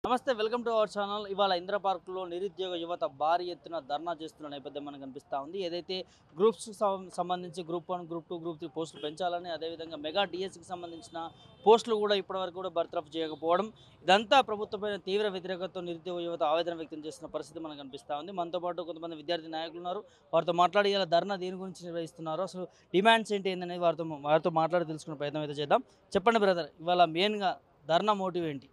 నమస్తే, welcome to our channel. ఇవాళ ఇంద్ర పార్కులో నిరుద్యోగ యువత భారీ ఎత్తున ధర్నా చేస్తున్న నేపథ్యం మనకు కనిపిస్తూ ఉంది. ఏదైతే గ్రూప్స్ సంబంధించి గ్రూప్ 1, గ్రూప్ 2, గ్రూప్ 3 పోస్టులు పెంచాలని, అదేవిధంగా మెగా డిఎస్సికి సంబంధించిన పోస్టులు కూడా ఇప్పటివరకు కూడా బర్తరఫ్ చేయకపోవడం, ఇదంతా ప్రభుత్వపైన తీవ్ర వ్యతిరేకతతో నిరుద్యోగ యువత ఆవేదన వ్యక్తం చేస్తున్న పరిస్థితి మనకు కనిపిస్తూ ఉంది. మనతో పాటు కొంతమంది విద్యార్థి నాయకులు ఉన్నారు. వారితో మాట్లాడి ఇలా ధర్నా దేని గురించి నిర్వహిస్తున్నారు, అసలు డిమాండ్స్ ఏంటనేది వారితో మాట్లాడి తెలుసుకునే ప్రయత్నం అయితే చేద్దాం. చెప్పండి బ్రదర్, ఇవాళ మెయిన్గా ధర్నా మోటివ్ ఏంటి?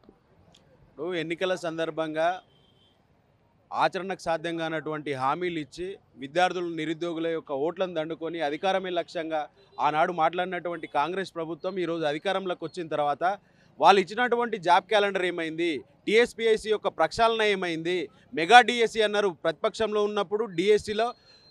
ఎన్నికల సందర్భంగా ఆచరణకు సాధ్యం కానటువంటి హామీలు ఇచ్చి విద్యార్థులు నిరుద్యోగుల యొక్క ఓట్లను దండుకొని అధికారమే లక్ష్యంగా ఆనాడు మాట్లాడినటువంటి కాంగ్రెస్ ప్రభుత్వం ఈరోజు అధికారంలోకి వచ్చిన తర్వాత వాళ్ళు ఇచ్చినటువంటి జాబ్ క్యాలెండర్ ఏమైంది, టీఎస్పీఎస్సీ యొక్క ప్రక్షాళన ఏమైంది, మెగా డిఎస్సీ అన్నారు ప్రతిపక్షంలో ఉన్నప్పుడు. డిఎస్సీలో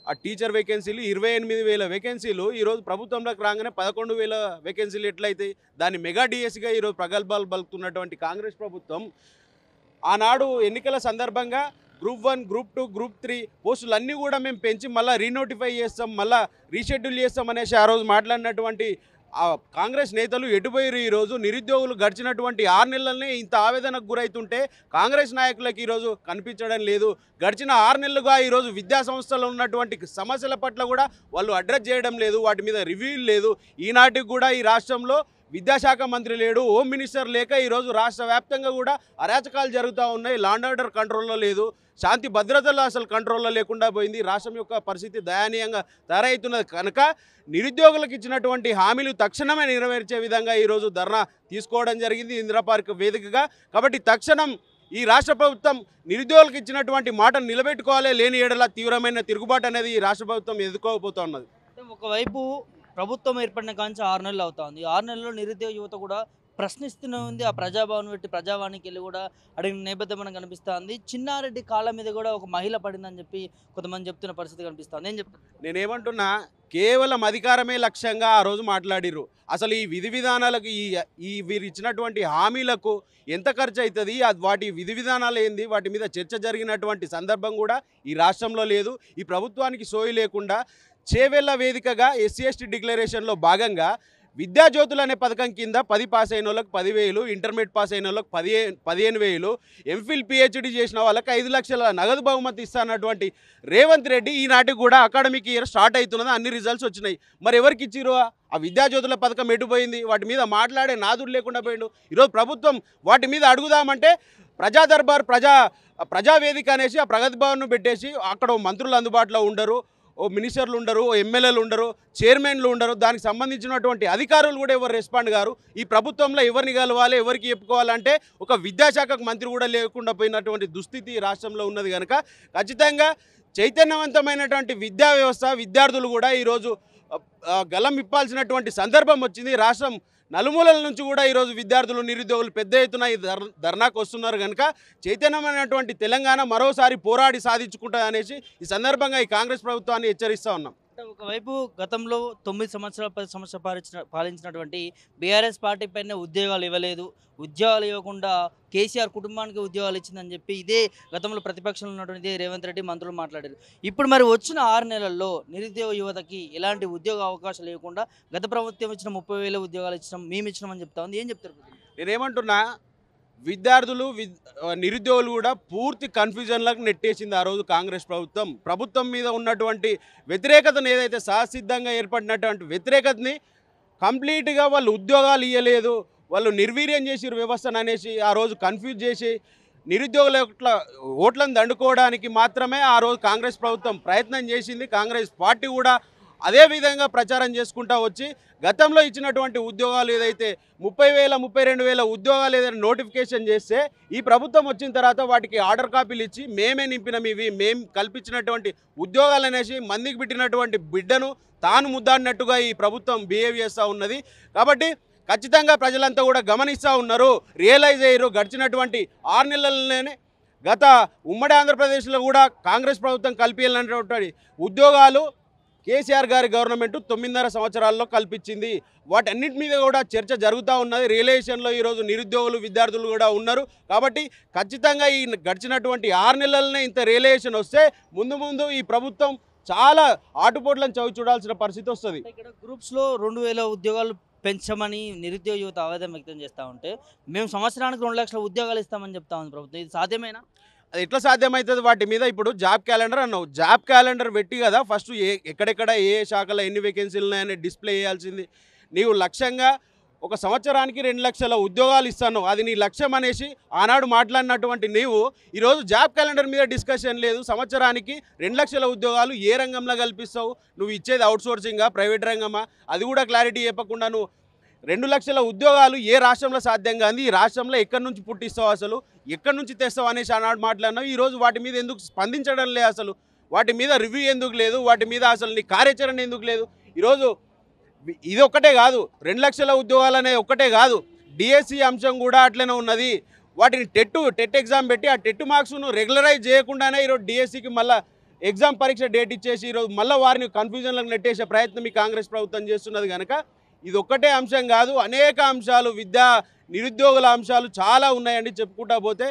ఆ టీచర్ వేకెన్సీలు 28,000 వేకెన్సీలు ఈరోజు ప్రభుత్వంలోకి రాగానే 11,000 వేకెన్సీలు ఎట్లయితే దాన్ని మెగా డిఎస్సీగా ఈరోజు ప్రగల్భాలు పలుకుతున్నటువంటి కాంగ్రెస్ ప్రభుత్వం ఆనాడు ఎన్నికల సందర్భంగా గ్రూప్ 1, గ్రూప్ 2, గ్రూప్ 3 పోస్టులు అన్నీ కూడా మేము పెంచి మళ్ళీ రీనోటిఫై చేస్తాం, మళ్ళీ రీషెడ్యూల్ చేస్తాం అనేసి ఆ రోజు మాట్లాడినటువంటి కాంగ్రెస్ నేతలు ఎటుపోయారు. ఈరోజు నిరుద్యోగులు గడిచినటువంటి 6 నెలలనే ఇంత ఆవేదనకు గురవుతుంటే కాంగ్రెస్ నాయకులకు ఈరోజు కనిపించడం లేదు. గడిచిన 6 నెలలుగా ఈరోజు విద్యా సంస్థలో ఉన్నటువంటి సమస్యల పట్ల కూడా వాళ్ళు అడ్రస్ చేయడం లేదు, వాటి మీద రివ్యూ లేదు. ఈనాటికి కూడా ఈ రాష్ట్రంలో విద్యాశాఖ మంత్రి లేడు, హోమ్ మినిస్టర్ లేక ఈరోజు రాష్ట్ర వ్యాప్తంగా కూడా అరాచకాలు జరుగుతూ ఉన్నాయి. లా అండ్ ఆర్డర్ కంట్రోల్లో లేదు, శాంతి భద్రతలు అసలు కంట్రోల్లో లేకుండా పోయింది. రాష్ట్రం యొక్క పరిస్థితి దయనీయంగా తయారవుతున్నది కనుక నిరుద్యోగులకు ఇచ్చినటువంటి హామీలు తక్షణమే నెరవేర్చే విధంగా ఈరోజు ధర్నా తీసుకోవడం జరిగింది ఇందిరా పార్క్ వేదికగా. కాబట్టి తక్షణం ఈ రాష్ట్ర ప్రభుత్వం నిరుద్యోగులకు ఇచ్చినటువంటి మాటను నిలబెట్టుకోవాలి, లేని ఏడల తీవ్రమైన తిరుగుబాటు అనేది ఈ రాష్ట్ర ప్రభుత్వం ఎదుర్కోబోతున్నది. ఒకవైపు ప్రభుత్వం ఏర్పడిన కాంచి 6 నెలలు అవుతా ఉంది. 6 నెలల్లో నిరుద్యోగ యువత కూడా ప్రశ్నిస్తూనే ఉంది. ఆ ప్రజాభవన్ పెట్టి ప్రజావానికి వెళ్ళి కూడా అడిగిన నేపథ్యం మనకు కనిపిస్తూ ఉంది. చిన్నారెడ్డి కాళ్ళ మీద కూడా ఒక మహిళ పడిందని చెప్పి కొంతమంది చెప్తున్న పరిస్థితి కనిపిస్తుంది. ఏం చెప్తాను? నేనేమంటున్నా, కేవలం అధికారమే లక్ష్యంగా ఆ రోజు మాట్లాడిర్రు. అసలు ఈ విధి విధానాలకు వీరు ఇచ్చినటువంటి హామీలకు ఎంత ఖర్చు అవుతుంది, వాటి విధి విధానాలు ఏంది, వాటి మీద చర్చ జరిగినటువంటి సందర్భం కూడా ఈ రాష్ట్రంలో లేదు. ఈ ప్రభుత్వానికి సోయి లేకుండా చేవెళ్ల వేదికగా ఎస్సీ ఎస్టీ డిక్లరేషన్లో భాగంగా విద్యాజ్యోతులు అనే పథకం కింద 10 పాస్ అయిన వాళ్ళకి 10,000, ఇంటర్మీడియట్ పాస్ అయిన వాళ్ళకి 15,000, ఎంఫిల్ పిహెచ్డి చేసిన వాళ్ళకి 5 లక్షల నగదు బహుమతి ఇస్తానటువంటి రేవంత్ రెడ్డి ఈనాటికి కూడా అకాడమిక్ ఇయర్ స్టార్ట్ అవుతున్నది, అన్ని రిజల్ట్స్ వచ్చినాయి. మరి ఎవరికి ఇచ్చిరో ఆ విద్యాజ్యోతుల పథకం ఎటుపోయింది? వాటి మీద మాట్లాడే నాదుడు లేకుండా పోయిండు. ఈరోజు ప్రభుత్వం వాటి మీద అడుగుదామంటే ప్రజా దర్బార్ ప్రజావేదిక అనేసి ఆ ప్రగతి భవన్ను పెట్టేసి అక్కడ మంత్రులు అందుబాటులో ఉండరు, మినిస్టర్లు ఉండరు, ఎమ్మెల్యేలు ఉండరు, చైర్మన్లు ఉండరు, దానికి సంబంధించినటువంటి అధికారులు కూడా ఎవరు రెస్పాండ్ గారు. ఈ ప్రభుత్వంలో ఎవరిని కలవాలి, ఎవరికి చెప్పుకోవాలంటే ఒక విద్యాశాఖకు మంత్రి కూడా లేకుండా పోయినటువంటి దుస్థితి రాష్ట్రంలో ఉన్నది కనుక ఖచ్చితంగా చైతన్యవంతమైనటువంటి విద్యా వ్యవస్థ, విద్యార్థులు కూడా ఈరోజు గలం ఇప్పాల్సినటువంటి సందర్భం వచ్చింది. రాష్ట్రం నలుమూలల నుంచి కూడా ఈరోజు విద్యార్థులు నిరుద్యోగులు పెద్ద ఎత్తున ఈ ధర్నాకు వస్తున్నారు కనుక చైతన్యమైనటువంటి తెలంగాణ మరోసారి పోరాడి సాధించుకుంటుంది అనేసి ఈ సందర్భంగా ఈ కాంగ్రెస్ ప్రభుత్వాన్ని హెచ్చరిస్తూ ఉన్నాం. ఒకవైపు గతంలో 9 సంవత్సరాలు 10 సంవత్సరాలు పాలించినటువంటి బీఆర్ఎస్ పార్టీ పైన ఉద్యోగాలు ఇవ్వలేదు, ఉద్యోగాలు ఇవ్వకుండా కేసీఆర్ కుటుంబానికి ఉద్యోగాలు ఇచ్చిందని చెప్పి ఇదే గతంలో ప్రతిపక్షంలో ఉన్నటువంటి రేవంత్ రెడ్డి మంత్రులు మాట్లాడారు. ఇప్పుడు మరి వచ్చిన 6 నెలల్లో నిరుద్యోగ యువతకి ఎలాంటి ఉద్యోగ అవకాశాలు ఇవ్వకుండా గత ప్రభుత్వం ఇచ్చిన 30,000 ఉద్యోగాలు ఇచ్చినాం, మేము ఇచ్చినామని చెప్తా ఉంది. ఏం చెప్తారు? నేనేమంటున్నా, విద్యార్థులు నిరుద్యోగులు కూడా పూర్తి కన్ఫ్యూజన్లకు నెట్టేసింది ఆ రోజు కాంగ్రెస్ ప్రభుత్వం మీద ఉన్నటువంటి వ్యతిరేకతను, ఏదైతే సహసిద్ధంగా ఏర్పడినటువంటి వ్యతిరేకతని కంప్లీట్గా వాళ్ళు ఉద్యోగాలు ఇవ్వలేదు, వాళ్ళు నిర్వీర్యం చేసిరు వ్యవస్థను అనేసి ఆ రోజు కన్ఫ్యూజ్ చేసి నిరుద్యోగుల ఓట్లను దండుకోవడానికి మాత్రమే ఆ రోజు కాంగ్రెస్ ప్రభుత్వం ప్రయత్నం చేసింది. కాంగ్రెస్ పార్టీ కూడా అదే విధంగా ప్రచారం చేసుకుంటూ వచ్చి గతంలో ఇచ్చినటువంటి ఉద్యోగాలు ఏదైతే 30,000, 32,000 ఉద్యోగాలు ఏదైనా నోటిఫికేషన్ చేస్తే ఈ ప్రభుత్వం వచ్చిన తర్వాత వాటికి ఆర్డర్ కాపీలు ఇచ్చి మేమే నింపినాం, ఇవి మేము కల్పించినటువంటి ఉద్యోగాలు అనేసి మందికి పెట్టినటువంటి బిడ్డను తాను ముద్దాడినట్టుగా ఈ ప్రభుత్వం బిహేవ్ చేస్తూ ఉన్నది. కాబట్టి ఖచ్చితంగా ప్రజలంతా కూడా గమనిస్తూ ఉన్నారు, రియలైజ్ అయ్యారు. గడిచినటువంటి 6 నెలలలోనే గత ఉమ్మడి ఆంధ్రప్రదేశ్లో కూడా కాంగ్రెస్ ప్రభుత్వం కల్పించాలన్నటువంటి ఉద్యోగాలు కేసీఆర్ గారి గవర్నమెంట్ 9.5 సంవత్సరాల్లో కల్పించింది. వాటన్నిటి మీద కూడా చర్చ జరుగుతూ ఉన్నది. రియలైజేషన్లో ఈరోజు నిరుద్యోగులు విద్యార్థులు కూడా ఉన్నారు. కాబట్టి ఖచ్చితంగా ఈ గడిచినటువంటి 6 నెలలనే ఇంత రియలైజేషన్ వస్తే ముందు ఈ ప్రభుత్వం చాలా ఆటుపోట్లను చవి చూడాల్సిన పరిస్థితి వస్తుంది. ఇక్కడ గ్రూప్స్లో 2,000 ఉద్యోగాలు పెంచమని నిరుద్యోగ యువత ఆవేదన వ్యక్తం చేస్తూ ఉంటే మేము సంవత్సరానికి 2 లక్షల ఉద్యోగాలు ఇస్తామని చెప్తా ఉంది ప్రభుత్వం. ఇది సాధ్యమేనా? అది ఎట్లా సాధ్యమవుతుంది? వాటి మీద ఇప్పుడు జాబ్ క్యాలెండర్ అన్నావు, జాబ్ క్యాలెండర్ పెట్టి కదా ఫస్ట్ ఎక్కడెక్కడ ఏ శాఖలో ఎన్ని వేకెన్సీలు ఉన్నాయని డిస్ప్లే చేయాల్సింది. నీవు లక్ష్యంగా ఒక సంవత్సరానికి 2 లక్షల ఉద్యోగాలు ఇస్తాను, అది నీ లక్ష్యం అనేసి ఆనాడు మాట్లాడినటువంటి నీవు ఈరోజు జాబ్ క్యాలెండర్ మీద డిస్కషన్ లేదు. సంవత్సరానికి 2 లక్షల ఉద్యోగాలు ఏ రంగంలో కల్పిస్తావు? నువ్వు ఇచ్చేది అవుట్సోర్సింగా, ప్రైవేట్ రంగమా? అది కూడా క్లారిటీ చెప్పకుండా నువ్వు 2 లక్షల ఉద్యోగాలు ఏ రాష్ట్రంలో సాధ్యం కాదు, ఈ రాష్ట్రంలో ఎక్కడి నుంచి పుట్టిస్తావు, అసలు ఎక్కడి నుంచి తెస్తావు అనేసి ఆనాడు మాట్లాడినావు. ఈరోజు వాటి మీద ఎందుకు స్పందించడం లేదు? అసలు వాటి మీద రివ్యూ ఎందుకు లేదు? వాటి మీద అసలు నీ కార్యాచరణ ఎందుకు లేదు? ఈరోజు ఇది ఒక్కటే కాదు, 2 లక్షల ఉద్యోగాలు అనేది ఒక్కటే కాదు, డిఎస్సి అంశం కూడా అట్లనే ఉన్నది. వాటిని టెట్ ఎగ్జామ్ పెట్టి ఆ టెట్ మార్క్స్ను రెగ్యులరైజ్ చేయకుండానే ఈరోజు డిఎస్సికి మళ్ళీ ఎగ్జామ్ పరీక్ష డేట్ ఇచ్చేసి ఈరోజు మళ్ళీ వారిని కన్ఫ్యూజన్లకు నెట్టేసే ప్రయత్నం ఈ కాంగ్రెస్ ప్రభుత్వం చేస్తున్నది కనుక ఇది ఒక్కటే అంశం కాదు, అనేక అంశాలు, నిరుద్యోగుల అంశాలు చాలా ఉన్నాయండి. చెప్పుకుంటా పోతే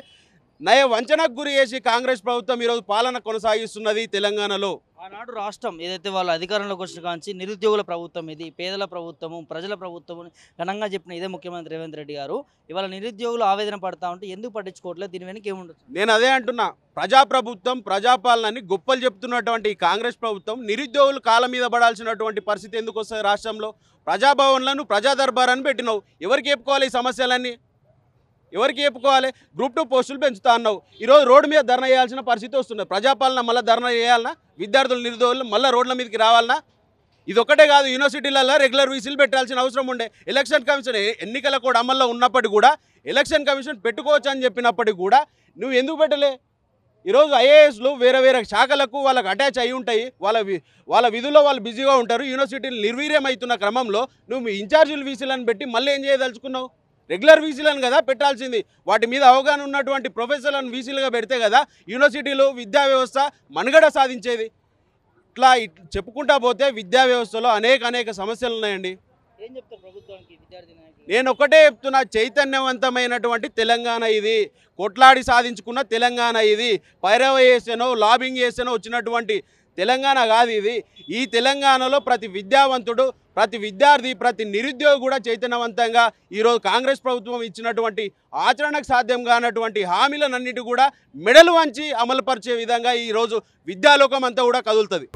నయ వంచనకు గురి చేసి కాంగ్రెస్ ప్రభుత్వం ఈరోజు పాలన కొనసాగిస్తున్నది తెలంగాణలో. ఆనాడు రాష్ట్రం ఏదైతే వాళ్ళ అధికారంలోకి వచ్చిన కాంచి నిరుద్యోగుల ప్రభుత్వం ఇది, పేదల ప్రభుత్వము, ప్రజల ప్రభుత్వం ఘనంగా చెప్పిన ఇదే ముఖ్యమంత్రి రేవంత్ రెడ్డి గారు. ఇవాళ నిరుద్యోగులు ఆవేదన పడతా ఉంటే ఎందుకు పట్టించుకోవట్లేదు? దీని వెనక ఏముండదు? నేను అదే అంటున్నా, ప్రజాప్రభుత్వం, ప్రజాపాలనని గొప్పలు చెప్తున్నటువంటి ఈ కాంగ్రెస్ ప్రభుత్వం నిరుద్యోగులు కాళ్ళ మీద పడాల్సినటువంటి పరిస్థితి ఎందుకు వస్తుంది? రాష్ట్రంలో ప్రజాభవన్లను, ప్రజా దర్బారాన్ని పెట్టినావు. ఎవరికి చెప్పుకోవాలి ఈ సమస్యలన్నీ? ఎవరికి చెప్పుకోవాలి? గ్రూప్ 2 పోస్టులు పెంచుతా అన్నావు, ఈరోజు రోడ్డు మీద ధర్నా చేయాల్సిన పరిస్థితి వస్తుంది. ప్రజాపాలన మళ్ళీ ధర్నా చేయాలన్నా? విద్యార్థులు, నిరుద్యోగులు మళ్ళీ రోడ్ల మీదకి రావాలన్నా? ఇది ఒకటే కాదు, యూనివర్సిటీలలో రెగ్యులర్ వీసీలు పెట్టాల్సిన అవసరం ఉండే. ఎలక్షన్ కమిషన్ ఎన్నికల కోడ్ అమల్లో ఉన్నప్పటికీ కూడా ఎలక్షన్ కమిషన్ పెట్టుకోవచ్చు అని చెప్పినప్పటికీ కూడా నువ్వు ఎందుకు పెట్టలే? ఈరోజు ఐఏఎస్లు వేరే వేరే శాఖలకు వాళ్ళకు అటాచ్ అయి ఉంటాయి, వాళ్ళ విధుల్లో వాళ్ళు బిజీగా ఉంటారు. యూనివర్సిటీలు నిర్వీర్యం అవుతున్న క్రమంలో నువ్వు ఇన్ఛార్జీలు వీసీలను పెట్టి మళ్ళీ ఏం చేయదలుచుకున్నావు? రెగ్యులర్ వీసీలను కదా పెట్టాల్సింది. వాటి మీద అవగాహన ఉన్నటువంటి ప్రొఫెసర్లను వీసీలుగా పెడితే కదా యూనివర్సిటీలు, విద్యా వ్యవస్థ మనుగడ సాధించేది. ఇట్లా చెప్పుకుంటా పోతే విద్యా వ్యవస్థలో అనేక సమస్యలు ఉన్నాయండి. ఏం చెప్తారు ప్రభుత్వానికి విద్యార్థి నాయకులు? నేను ఒకటే చెప్తున్నా, చైతన్యవంతమైనటువంటి తెలంగాణ ఇది, కొట్లాడి సాధించుకున్న తెలంగాణ ఇది, పైరవ చేసానో లాబింగ్ చేసానో వచ్చినటువంటి తెలంగాణ కాదు ఇది. ఈ తెలంగాణలో ప్రతి విద్యావంతుడు, ప్రతి విద్యార్థి, ప్రతి నిరుద్యోగి కూడా చైతన్యవంతంగా ఈరోజు కాంగ్రెస్ ప్రభుత్వం ఇచ్చినటువంటి ఆచరణకు సాధ్యం కానటువంటి హామీలన్నిటి కూడా మెడలు వంచి అమలుపరిచే విధంగా ఈరోజు విద్యాలోకం అంతా కూడా కదులుతుంది.